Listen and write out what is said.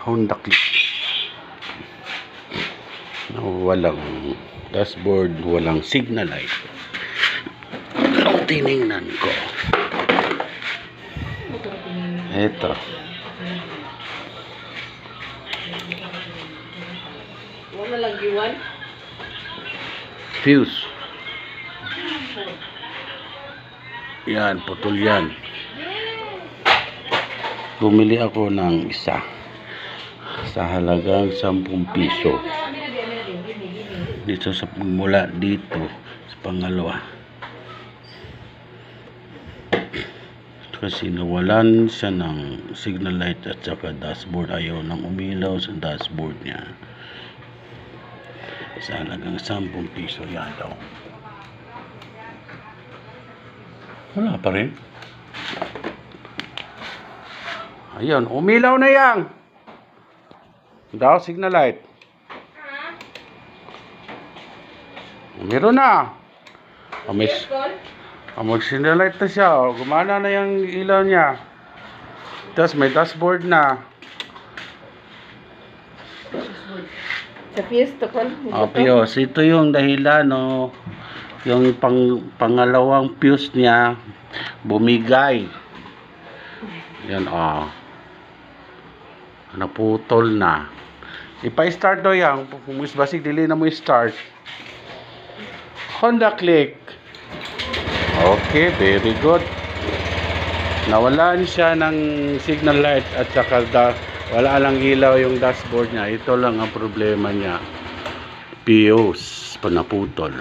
Honda Click. Walang dashboard, walang signal light. Anong tinignan ko? Ito. Wala lang giwan. Fuse. Yan, putol yan. Bumili ako ng isa sa halagang 10 piso. Dito sa mula dito sa pangalawa. Kasi nawalan siya ng signal light at saka dashboard. Ayaw nang umilaw sa dashboard niya. Sa halagang 10 piso. Yan daw. Wala pa rin. Ayun, umilaw na yan. Daw, signal light. Meron na. May signal light na siya. Gumana na yung ilaw niya. Tapos may dashboard na. Sa fiesta ko. Fuse. Ito yung dahilan, no. Yung pangalawang fuse niya bumigay. Yan, naputol na. Ipa-start daw yan. Pumus basig dili na mo start. Honda Click. Okay, very good. Nawalan siya ng signal light at saka wala lang ilaw yung dashboard niya. Ito lang ang problema niya. Fuse, panaputol.